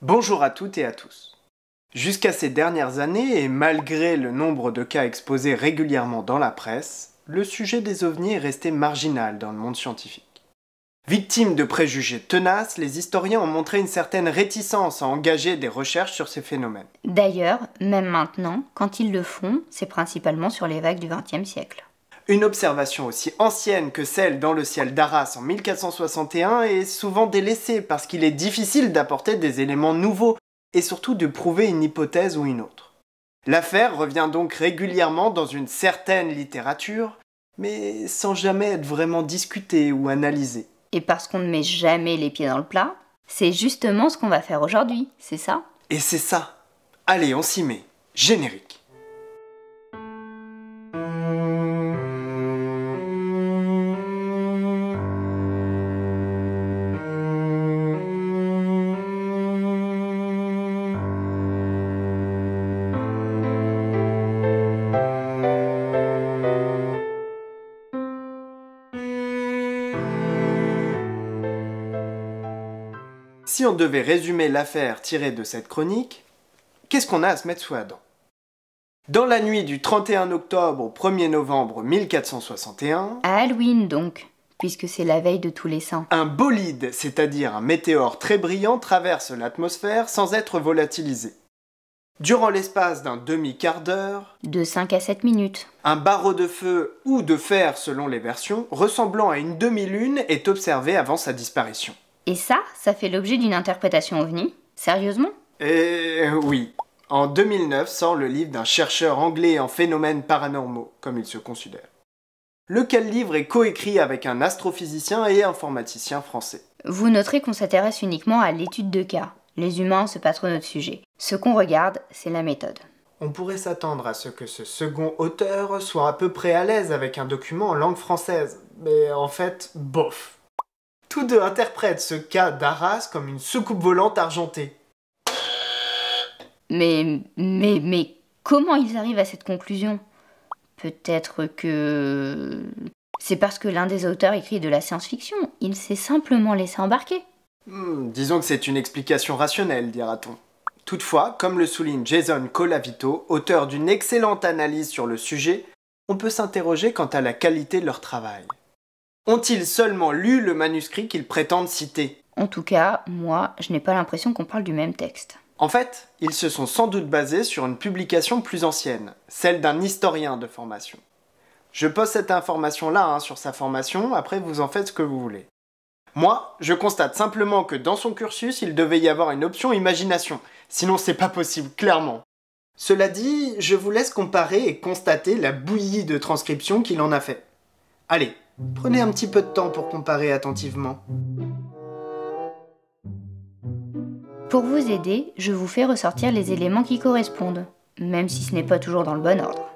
Bonjour à toutes et à tous. Jusqu'à ces dernières années, et malgré le nombre de cas exposés régulièrement dans la presse, le sujet des ovnis est resté marginal dans le monde scientifique. Victimes de préjugés tenaces, les historiens ont montré une certaine réticence à engager des recherches sur ces phénomènes. D'ailleurs, même maintenant, quand ils le font, c'est principalement sur les vagues du XXe siècle. Une observation aussi ancienne que celle dans le ciel d'Arras en 1461 est souvent délaissée parce qu'il est difficile d'apporter des éléments nouveaux et surtout de prouver une hypothèse ou une autre. L'affaire revient donc régulièrement dans une certaine littérature, mais sans jamais être vraiment discutée ou analysée. Et parce qu'on ne met jamais les pieds dans le plat, c'est justement ce qu'on va faire aujourd'hui, c'est ça? Et c'est ça. Allez, on s'y met. Générique. Si on devait résumer l'affaire tirée de cette chronique, qu'est-ce qu'on a à se mettre sous la dent? Dans la nuit du 31 octobre au 1er novembre 1461, À Halloween donc, puisque c'est la veille de tous les saints. un bolide, c'est-à-dire un météore très brillant, traverse l'atmosphère sans être volatilisé. Durant l'espace d'un demi-quart d'heure, De 5 à 7 minutes. un barreau de feu ou de fer selon les versions, ressemblant à une demi-lune, est observé avant sa disparition. Et ça fait l'objet d'une interprétation ovni? Sérieusement? Oui. En 2009 sort le livre d'un chercheur anglais en phénomènes paranormaux, comme il se considère. Lequel livre est coécrit avec un astrophysicien et informaticien français. Vous noterez qu'on s'intéresse uniquement à l'étude de cas. Les humains, c'est pas trop notre sujet. Ce qu'on regarde, c'est la méthode. On pourrait s'attendre à ce que ce second auteur soit à peu près à l'aise avec un document en langue française, mais en fait, bof. Tous deux interprètent ce cas d'Arras comme une soucoupe volante argentée. Mais comment ils arrivent à cette conclusion? Peut-être que... c'est parce que l'un des auteurs écrit de la science-fiction. Il s'est simplement laissé embarquer. Disons que c'est une explication rationnelle, dira-t-on. Toutefois, comme le souligne Jason Colavito, auteur d'une excellente analyse sur le sujet, on peut s'interroger quant à la qualité de leur travail. Ont-ils seulement lu le manuscrit qu'ils prétendent citer? En tout cas, moi, je n'ai pas l'impression qu'on parle du même texte. En fait, ils se sont sans doute basés sur une publication plus ancienne, celle d'un historien de formation. Je pose cette information-là sur sa formation, après vous en faites ce que vous voulez. Moi, je constate simplement que dans son cursus, il devait y avoir une option imagination, sinon c'est pas possible, clairement. Cela dit, je vous laisse comparer et constater la bouillie de transcription qu'il en a fait. Allez, prenez un petit peu de temps pour comparer attentivement. Pour vous aider, je vous fais ressortir les éléments qui correspondent, même si ce n'est pas toujours dans le bon ordre.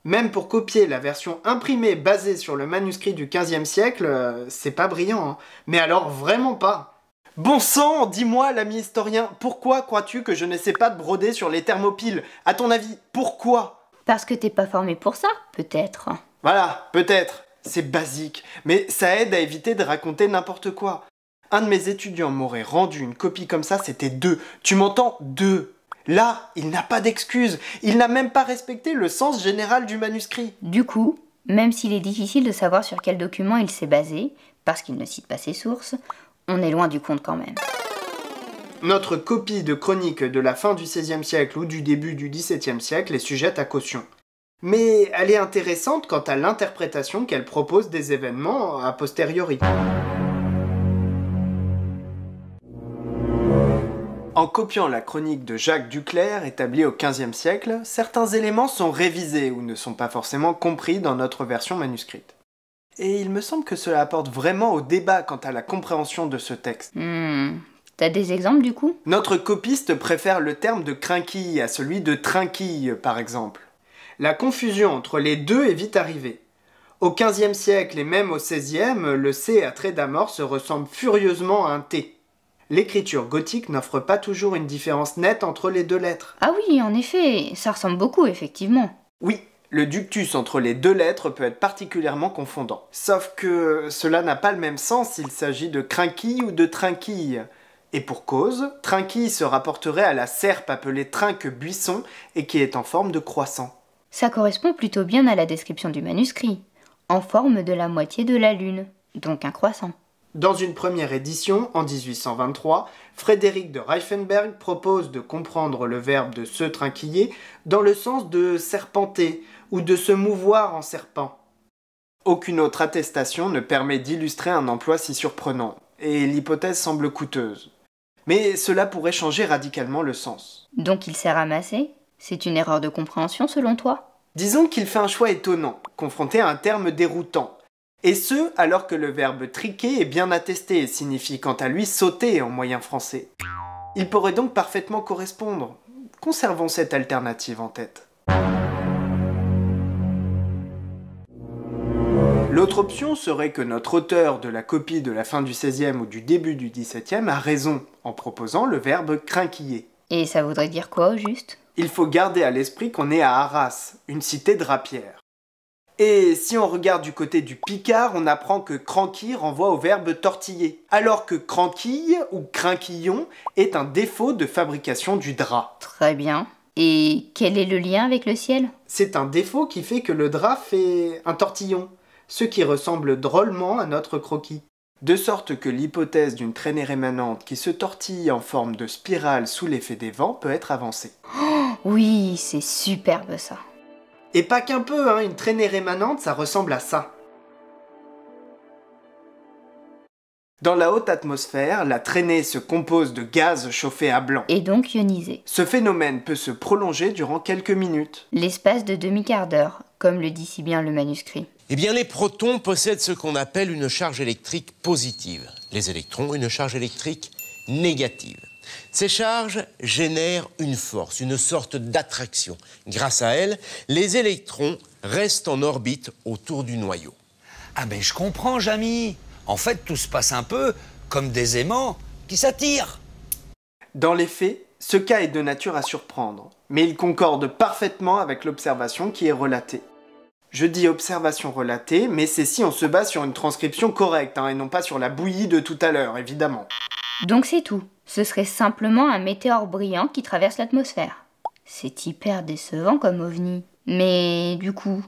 Même pour copier la version imprimée basée sur le manuscrit du XVe siècle, c'est pas brillant, mais alors vraiment pas. Bon sang, dis-moi, l'ami historien, pourquoi crois-tu que je n'essaie pas de broder sur les thermopiles? À ton avis, pourquoi? Parce que t'es pas formé pour ça, peut-être. Voilà, peut-être, c'est basique, mais ça aide à éviter de raconter n'importe quoi. Un de mes étudiants m'aurait rendu une copie comme ça, c'était 2. Tu m'entends? 2. Là, il n'a pas d'excuse. Il n'a même pas respecté le sens général du manuscrit. Du coup, même s'il est difficile de savoir sur quel document il s'est basé, parce qu'il ne cite pas ses sources, on est loin du compte quand même. Notre copie de chronique de la fin du XVIe siècle ou du début du XVIIe siècle est sujette à caution. Mais elle est intéressante quant à l'interprétation qu'elle propose des événements a posteriori. En copiant la chronique de Jacques Duclerc, établie au XVe siècle, certains éléments sont révisés ou ne sont pas forcément compris dans notre version manuscrite. Et il me semble que cela apporte vraiment au débat quant à la compréhension de ce texte. T'as des exemples du coup? Notre copiste préfère le terme de crinquille à celui de trinquille, par exemple. La confusion entre les deux est vite arrivée. Au XVe siècle et même au XVIe, le C à trait d'amorce ressemble furieusement à un T. L'écriture gothique n'offre pas toujours une différence nette entre les deux lettres. Ah oui, en effet, ça ressemble beaucoup, effectivement. Oui, le ductus entre les deux lettres peut être particulièrement confondant. Sauf que cela n'a pas le même sens s'il s'agit de crinquille ou de trinquille. Et pour cause, trinquille se rapporterait à la serpe appelée trinque-buisson et qui est en forme de croissant. Ça correspond plutôt bien à la description du manuscrit, en forme de la moitié de la lune, donc un croissant. Dans une première édition, en 1823, Frédéric de Reifenberg propose de comprendre le verbe de se trinquiller dans le sens de serpenter ou de se mouvoir en serpent. Aucune autre attestation ne permet d'illustrer un emploi si surprenant, et l'hypothèse semble coûteuse. Mais cela pourrait changer radicalement le sens. Donc il s'est ramassé? C'est une erreur de compréhension selon toi? Disons qu'il fait un choix étonnant, confronté à un terme déroutant. Et ce, alors que le verbe triquer est bien attesté et signifie quant à lui sauter en moyen français. Il pourrait donc parfaitement correspondre. Conservons cette alternative en tête. L'autre option serait que notre auteur de la copie de la fin du XVIe ou du début du XVIIe a raison en proposant le verbe crinquiller. Et ça voudrait dire quoi au juste? Il faut garder à l'esprit qu'on est à Arras, une cité drapière. Et si on regarde du côté du Picard, on apprend que cranquille renvoie au verbe tortiller, alors que cranquille ou crinquillon est un défaut de fabrication du drap. Très bien. Et quel est le lien avec le ciel? C'est un défaut qui fait que le drap fait un tortillon, ce qui ressemble drôlement à notre croquis. De sorte que l'hypothèse d'une traînée rémanente qui se tortille en forme de spirale sous l'effet des vents peut être avancée. Oui, c'est superbe ça. Et pas qu'un peu, hein, une traînée rémanente, ça ressemble à ça. Dans la haute atmosphère, la traînée se compose de gaz chauffés à blanc. Et donc ionisé. Ce phénomène peut se prolonger durant quelques minutes. L'espace de demi-quart d'heure, comme le dit si bien le manuscrit. Eh bien, les protons possèdent ce qu'on appelle une charge électrique positive. Les électrons, une charge électrique négative. Ces charges génèrent une force, une sorte d'attraction. Grâce à elle, les électrons restent en orbite autour du noyau. Ah ben je comprends, Jamy. En fait, tout se passe un peu comme des aimants qui s'attirent. Dans les faits, ce cas est de nature à surprendre, mais il concorde parfaitement avec l'observation qui est relatée. Je dis observation relatée, mais c'est si on se base sur une transcription correcte, et non pas sur la bouillie de tout à l'heure, évidemment. Donc c'est tout. Ce serait simplement un météore brillant qui traverse l'atmosphère. C'est hyper décevant comme ovni. Mais du coup,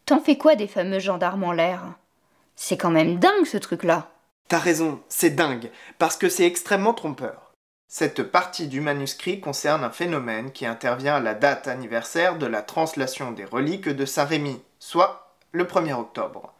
t'en fais quoi des fameux gendarmes en l'air? C'est quand même dingue ce truc-là. T'as raison, c'est dingue, parce que c'est extrêmement trompeur. Cette partie du manuscrit concerne un phénomène qui intervient à la date anniversaire de la translation des reliques de Saint-Rémy, soit le 1er octobre.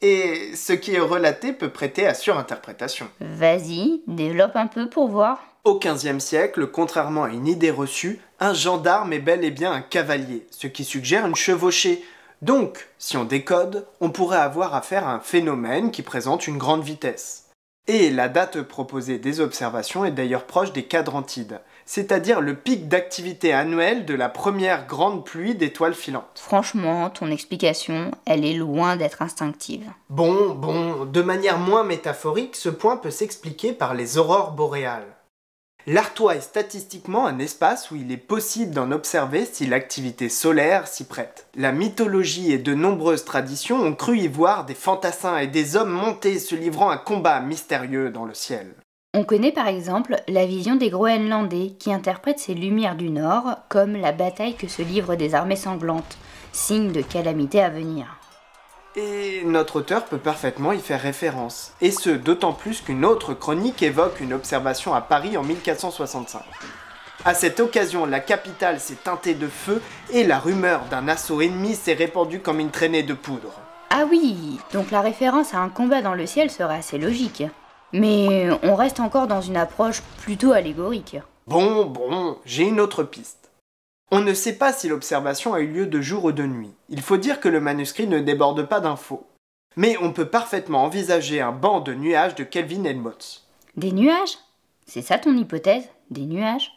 Et ce qui est relaté peut prêter à surinterprétation. Vas-y, développe un peu pour voir. Au XVe siècle, contrairement à une idée reçue, un gendarme est bel et bien un cavalier, ce qui suggère une chevauchée. Donc, si on décode, on pourrait avoir affaire à un phénomène qui présente une grande vitesse. Et la date proposée des observations est d'ailleurs proche des quadrantides, c'est-à-dire le pic d'activité annuelle de la première grande pluie d'étoiles filantes. Franchement, ton explication, elle est loin d'être instinctive. Bon, de manière moins métaphorique, ce point peut s'expliquer par les aurores boréales. L'Artois est statistiquement un espace où il est possible d'en observer si l'activité solaire s'y prête. La mythologie et de nombreuses traditions ont cru y voir des fantassins et des hommes montés se livrant un combat mystérieux dans le ciel. On connaît par exemple la vision des Groenlandais qui interprètent ces lumières du Nord comme la bataille que se livrent des armées sanglantes, signe de calamité à venir. Et notre auteur peut parfaitement y faire référence, et ce d'autant plus qu'une autre chronique évoque une observation à Paris en 1465. À cette occasion, la capitale s'est teintée de feu et la rumeur d'un assaut ennemi s'est répandue comme une traînée de poudre. Ah oui, donc la référence à un combat dans le ciel serait assez logique. Mais on reste encore dans une approche plutôt allégorique. Bon, j'ai une autre piste. On ne sait pas si l'observation a eu lieu de jour ou de nuit. Il faut dire que le manuscrit ne déborde pas d'infos. Mais on peut parfaitement envisager un banc de nuages de Kelvin-Helmholtz. Des nuages? C'est ça ton hypothèse? Des nuages?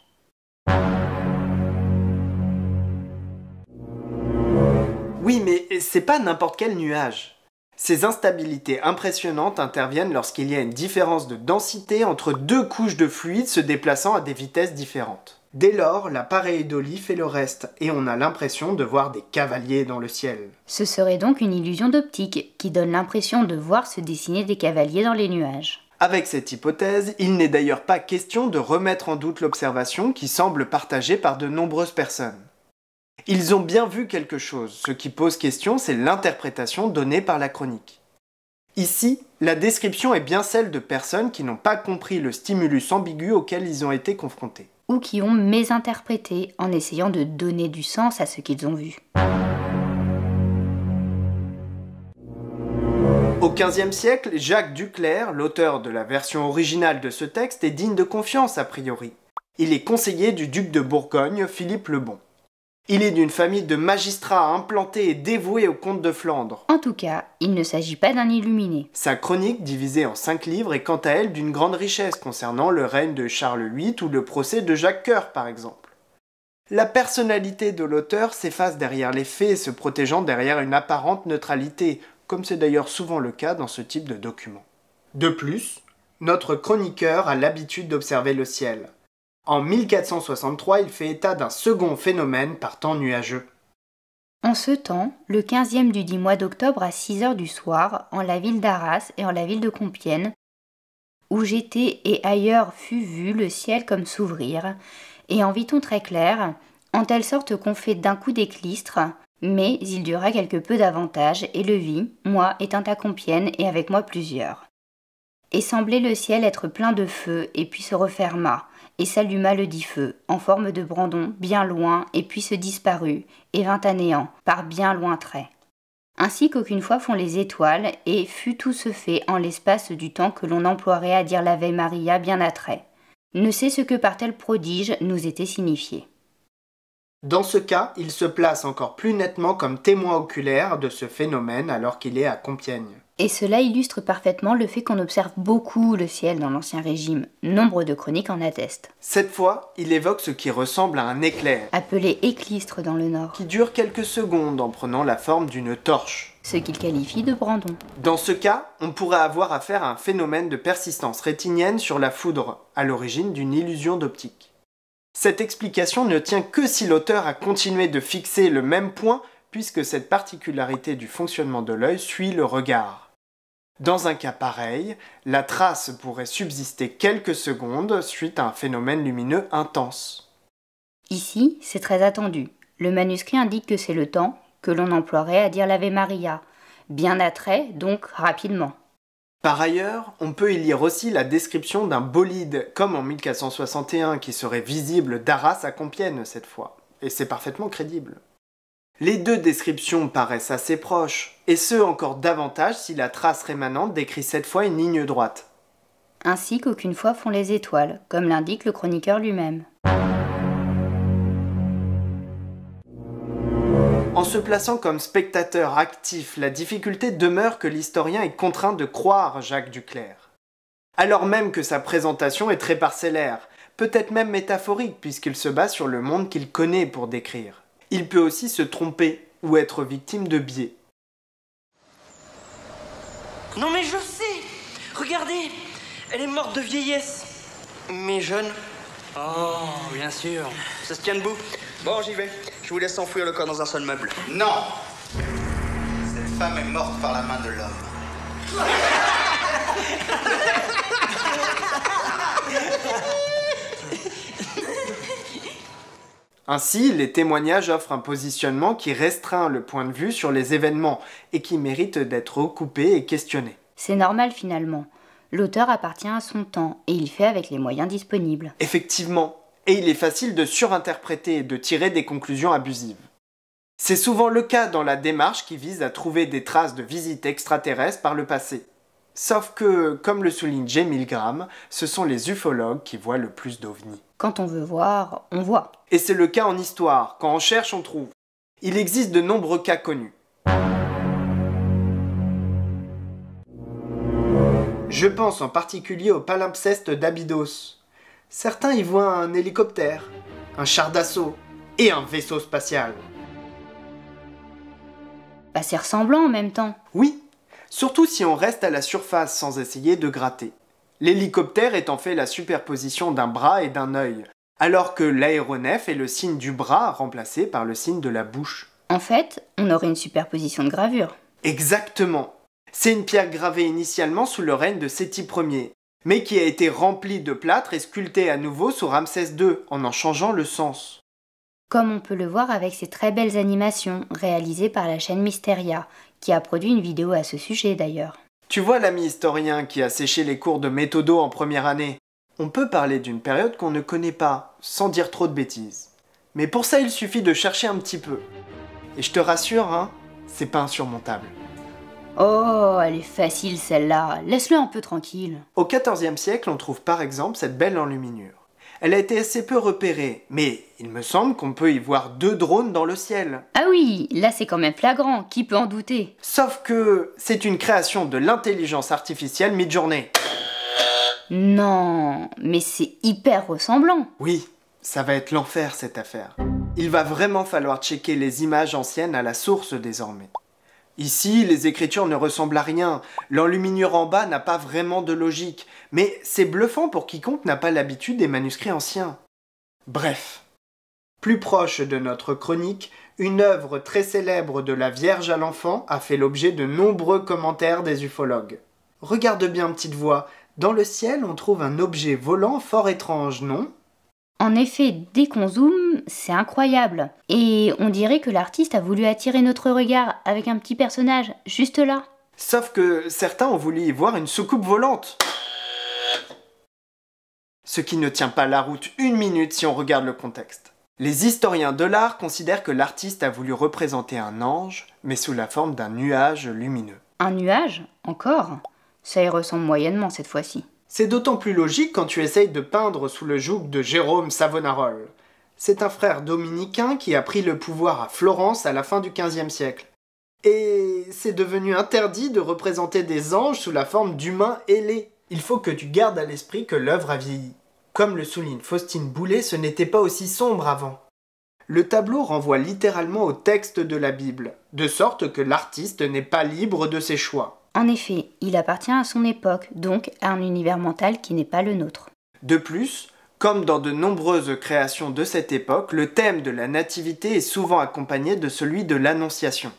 Oui, mais c'est pas n'importe quel nuage. Ces instabilités impressionnantes interviennent lorsqu'il y a une différence de densité entre deux couches de fluide se déplaçant à des vitesses différentes. Dès lors, la pareidolie fait le reste, et on a l'impression de voir des cavaliers dans le ciel. Ce serait donc une illusion d'optique qui donne l'impression de voir se dessiner des cavaliers dans les nuages. Avec cette hypothèse, il n'est d'ailleurs pas question de remettre en doute l'observation qui semble partagée par de nombreuses personnes. Ils ont bien vu quelque chose, ce qui pose question, c'est l'interprétation donnée par la chronique. Ici, la description est bien celle de personnes qui n'ont pas compris le stimulus ambigu auquel ils ont été confrontés. Ou qui ont mésinterprété en essayant de donner du sens à ce qu'ils ont vu. Au XVe siècle, Jacques Duclerc, l'auteur de la version originale de ce texte, est digne de confiance a priori. Il est conseiller du duc de Bourgogne, Philippe le Bon. Il est d'une famille de magistrats implantés et dévoués au comte de Flandre. En tout cas, il ne s'agit pas d'un illuminé. Sa chronique, divisée en 5 livres, est quant à elle d'une grande richesse concernant le règne de Charles VIII ou le procès de Jacques Coeur, par exemple. La personnalité de l'auteur s'efface derrière les faits, se protégeant derrière une apparente neutralité, comme c'est d'ailleurs souvent le cas dans ce type de document. De plus, notre chroniqueur a l'habitude d'observer le ciel. En 1463, il fait état d'un second phénomène par temps nuageux. En ce temps, le 15e du dit mois d'octobre à 6 heures du soir, en la ville d'Arras et en la ville de Compiègne, où j'étais et ailleurs fut vu le ciel comme s'ouvrir, et en vit-on très clair, en telle sorte qu'on fait d'un coup d'éclystre, mais il dura quelque peu davantage, et le vis, moi étant à Compiègne et avec moi plusieurs. Et semblait le ciel être plein de feu, et puis se referma, et s'alluma le dit feu, en forme de brandon, bien loin, et puis se disparut, et vint à néant, par bien loin trait. Ainsi qu'aucune fois font les étoiles, et fut tout ce fait en l'espace du temps que l'on emploierait à dire l'Ave Maria bien à trait. Ne sait ce que par tel prodige nous était signifié. Dans ce cas, il se place encore plus nettement comme témoin oculaire de ce phénomène alors qu'il est à Compiègne. Et cela illustre parfaitement le fait qu'on observe beaucoup le ciel dans l'Ancien Régime. Nombre de chroniques en attestent. Cette fois, il évoque ce qui ressemble à un éclair, Appelé éclystre dans le Nord, qui dure quelques secondes en prenant la forme d'une torche. ce qu'il qualifie de brandon. Dans ce cas, on pourrait avoir affaire à un phénomène de persistance rétinienne sur la foudre, à l'origine d'une illusion d'optique. Cette explication ne tient que si l'auteur a continué de fixer le même point, puisque cette particularité du fonctionnement de l'œil suit le regard. Dans un cas pareil, la trace pourrait subsister quelques secondes suite à un phénomène lumineux intense. Ici, c'est très attendu. Le manuscrit indique que c'est le temps que l'on emploierait à dire l'Ave Maria. Bien à trait, donc rapidement. Par ailleurs, on peut y lire aussi la description d'un bolide, comme en 1461, qui serait visible d'Arras à Compiègne cette fois. Et c'est parfaitement crédible. Les deux descriptions paraissent assez proches, et ce encore davantage si la trace rémanente décrit cette fois une ligne droite. Ainsi qu'aucune fois font les étoiles, comme l'indique le chroniqueur lui-même. En se plaçant comme spectateur actif, la difficulté demeure que l'historien est contraint de croire Jacques Duclerc. Alors même que sa présentation est très parcellaire, peut-être même métaphorique puisqu'il se base sur le monde qu'il connaît pour décrire. Il peut aussi se tromper ou être victime de biais. Non mais je sais. Regardez, elle est morte de vieillesse. Mais jeune. Oh, bien sûr. Ça se tient debout. Bon, j'y vais. Je vous laisse enfouir le corps dans un seul meuble. Non! Cette femme est morte par la main de l'homme. Ainsi, les témoignages offrent un positionnement qui restreint le point de vue sur les événements et qui mérite d'être recoupé et questionné. C'est normal finalement. L'auteur appartient à son temps et il fait avec les moyens disponibles. Effectivement, et il est facile de surinterpréter et de tirer des conclusions abusives. C'est souvent le cas dans la démarche qui vise à trouver des traces de visites extraterrestres par le passé. Sauf que, comme le souligne J. Milgram, ce sont les ufologues qui voient le plus d'ovnis. Quand on veut voir, on voit. Et c'est le cas en histoire, quand on cherche, on trouve. Il existe de nombreux cas connus. Je pense en particulier au palimpseste d'Abydos. Certains y voient un hélicoptère, un char d'assaut et un vaisseau spatial. Bah, c'est ressemblant en même temps. Oui, surtout si on reste à la surface sans essayer de gratter. L'hélicoptère est en fait la superposition d'un bras et d'un œil, alors que l'aéronef est le signe du bras remplacé par le signe de la bouche. En fait, on aurait une superposition de gravure. Exactement. C'est une pierre gravée initialement sous le règne de Séti Ier, mais qui a été rempli de plâtre et sculpté à nouveau sous Ramsès II, en changeant le sens. Comme on peut le voir avec ces très belles animations réalisées par la chaîne Mysteria, qui a produit une vidéo à ce sujet d'ailleurs. Tu vois l'ami historien qui a séché les cours de méthodo en première année? On peut parler d'une période qu'on ne connaît pas, sans dire trop de bêtises. Mais pour ça, il suffit de chercher un petit peu. Et je te rassure, hein, c'est pas insurmontable. Oh, elle est facile celle-là, laisse-le un peu tranquille. Au XIVe siècle, on trouve par exemple cette belle enluminure. Elle a été assez peu repérée, mais il me semble qu'on peut y voir 2 drones dans le ciel. Ah oui, là c'est quand même flagrant, qui peut en douter? Sauf que c'est une création de l'intelligence artificielle Midjourney. Non, mais c'est hyper ressemblant. Oui, ça va être l'enfer cette affaire. Il va vraiment falloir checker les images anciennes à la source désormais. Ici, les écritures ne ressemblent à rien, l'enluminure en bas n'a pas vraiment de logique, mais c'est bluffant pour quiconque n'a pas l'habitude des manuscrits anciens. Bref. Plus proche de notre chronique, une œuvre très célèbre de la Vierge à l'enfant a fait l'objet de nombreux commentaires des ufologues. Regarde bien, petite voix, dans le ciel on trouve un objet volant fort étrange, non ? En effet, dès qu'on zoome, c'est incroyable. Et on dirait que l'artiste a voulu attirer notre regard avec un petit personnage, juste là. Sauf que certains ont voulu y voir une soucoupe volante. Ce qui ne tient pas la route une minute si on regarde le contexte. Les historiens de l'art considèrent que l'artiste a voulu représenter un ange, mais sous la forme d'un nuage lumineux. Un nuage? Encore? Ça y ressemble moyennement cette fois-ci. C'est d'autant plus logique quand tu essayes de peindre sous le joug de Jérôme Savonarole. C'est un frère dominicain qui a pris le pouvoir à Florence à la fin du XVe siècle. Et c'est devenu interdit de représenter des anges sous la forme d'humains ailés. Il faut que tu gardes à l'esprit que l'œuvre a vieilli. Comme le souligne Faustine Boulay, ce n'était pas aussi sombre avant. Le tableau renvoie littéralement au texte de la Bible, de sorte que l'artiste n'est pas libre de ses choix. En effet, il appartient à son époque, donc à un univers mental qui n'est pas le nôtre. De plus, comme dans de nombreuses créations de cette époque, le thème de la nativité est souvent accompagné de celui de l'Annonciation.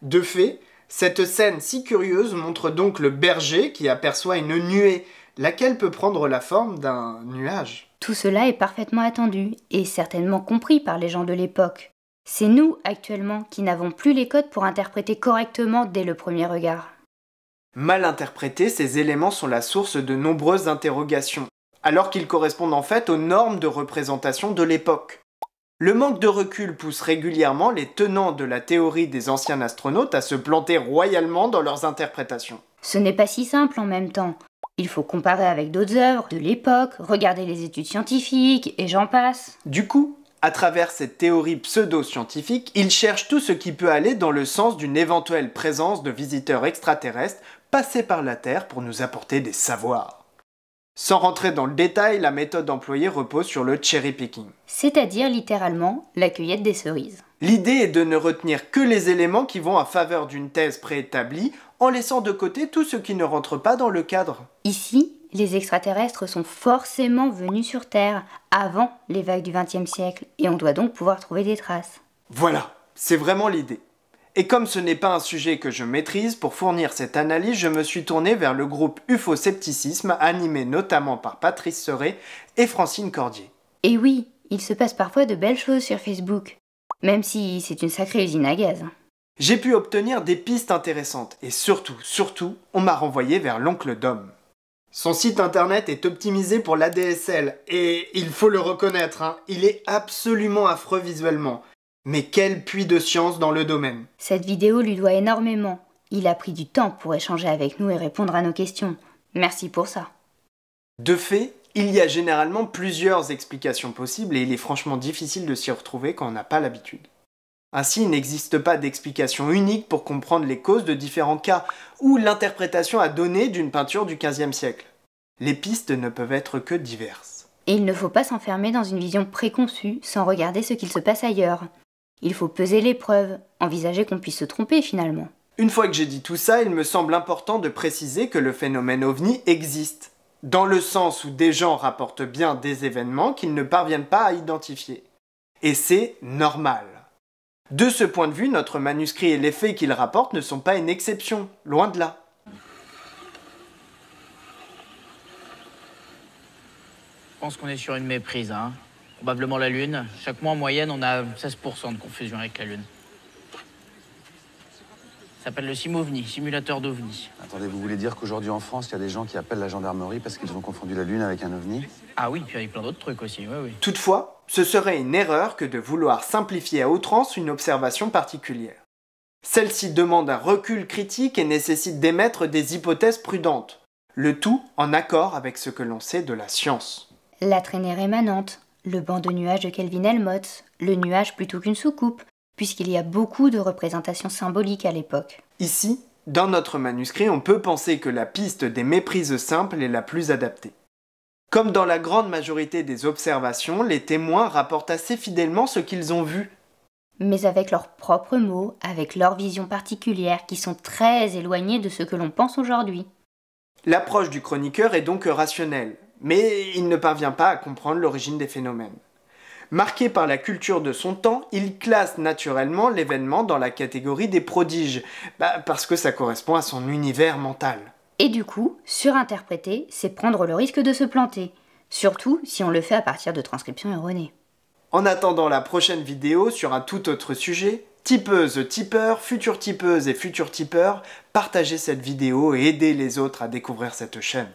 De fait, cette scène si curieuse montre donc le berger qui aperçoit une nuée, laquelle peut prendre la forme d'un nuage. Tout cela est parfaitement attendu et certainement compris par les gens de l'époque. C'est nous, actuellement, qui n'avons plus les codes pour interpréter correctement dès le premier regard. Mal interprétés, ces éléments sont la source de nombreuses interrogations, alors qu'ils correspondent en fait aux normes de représentation de l'époque. Le manque de recul pousse régulièrement les tenants de la théorie des anciens astronautes à se planter royalement dans leurs interprétations. Ce n'est pas si simple en même temps. Il faut comparer avec d'autres œuvres de l'époque, regarder les études scientifiques, et j'en passe. Du coup, à travers cette théorie pseudo-scientifique, ils cherchent tout ce qui peut aller dans le sens d'une éventuelle présence de visiteurs extraterrestres passés par la Terre pour nous apporter des savoirs. Sans rentrer dans le détail, la méthode employée repose sur le cherry picking. C'est-à-dire littéralement la cueillette des cerises. L'idée est de ne retenir que les éléments qui vont en faveur d'une thèse préétablie, en laissant de côté tout ce qui ne rentre pas dans le cadre. Ici, les extraterrestres sont forcément venus sur Terre avant les vagues du XXe siècle, et on doit donc pouvoir trouver des traces. Voilà, c'est vraiment l'idée. Et comme ce n'est pas un sujet que je maîtrise, pour fournir cette analyse, je me suis tourné vers le groupe UFO-Scepticisme, animé notamment par Patrice Serret et Francine Cordier. Et oui, il se passe parfois de belles choses sur Facebook, même si c'est une sacrée usine à gaz. J'ai pu obtenir des pistes intéressantes, et surtout, on m'a renvoyé vers l'oncle Dom. Son site internet est optimisé pour l'ADSL, et il faut le reconnaître, il est absolument affreux visuellement. Mais quel puits de science dans le domaine. Cette vidéo lui doit énormément. Il a pris du temps pour échanger avec nous et répondre à nos questions. Merci pour ça. De fait, il y a généralement plusieurs explications possibles et il est franchement difficile de s'y retrouver quand on n'a pas l'habitude. Ainsi, il n'existe pas d'explication unique pour comprendre les causes de différents cas ou l'interprétation à donner d'une peinture du XVe siècle. Les pistes ne peuvent être que diverses. Et il ne faut pas s'enfermer dans une vision préconçue sans regarder ce qu'il se passe ailleurs. Il faut peser les preuves, envisager qu'on puisse se tromper finalement. Une fois que j'ai dit tout ça, il me semble important de préciser que le phénomène OVNI existe, dans le sens où des gens rapportent bien des événements qu'ils ne parviennent pas à identifier. Et c'est normal. De ce point de vue, notre manuscrit et les faits qu'il rapporte ne sont pas une exception, loin de là. Je pense qu'on est sur une méprise, hein. Probablement la Lune. Chaque mois, en moyenne, on a 16% de confusion avec la Lune. Ça s'appelle le SimOVNI, simulateur d'OVNI. Attendez, vous voulez dire qu'aujourd'hui en France, il y a des gens qui appellent la gendarmerie parce qu'ils ont confondu la Lune avec un ovni? Ah oui, puis avec plein d'autres trucs aussi, oui, oui. Toutefois, ce serait une erreur que de vouloir simplifier à outrance une observation particulière. Celle-ci demande un recul critique et nécessite d'émettre des hypothèses prudentes, le tout en accord avec ce que l'on sait de la science. La traînée rémanente, le banc de nuages de Kelvin Helmholtz, le nuage plutôt qu'une soucoupe, puisqu'il y a beaucoup de représentations symboliques à l'époque. Ici, dans notre manuscrit, on peut penser que la piste des méprises simples est la plus adaptée. Comme dans la grande majorité des observations, les témoins rapportent assez fidèlement ce qu'ils ont vu. Mais avec leurs propres mots, avec leurs visions particulières qui sont très éloignées de ce que l'on pense aujourd'hui. L'approche du chroniqueur est donc rationnelle, mais il ne parvient pas à comprendre l'origine des phénomènes. Marqué par la culture de son temps, il classe naturellement l'événement dans la catégorie des prodiges, parce que ça correspond à son univers mental. Et du coup, surinterpréter, c'est prendre le risque de se planter, surtout si on le fait à partir de transcriptions erronées. En attendant la prochaine vidéo sur un tout autre sujet, tipeuses, tipeurs, futurs tipeuses et futurs tipeurs, partagez cette vidéo et aidez les autres à découvrir cette chaîne.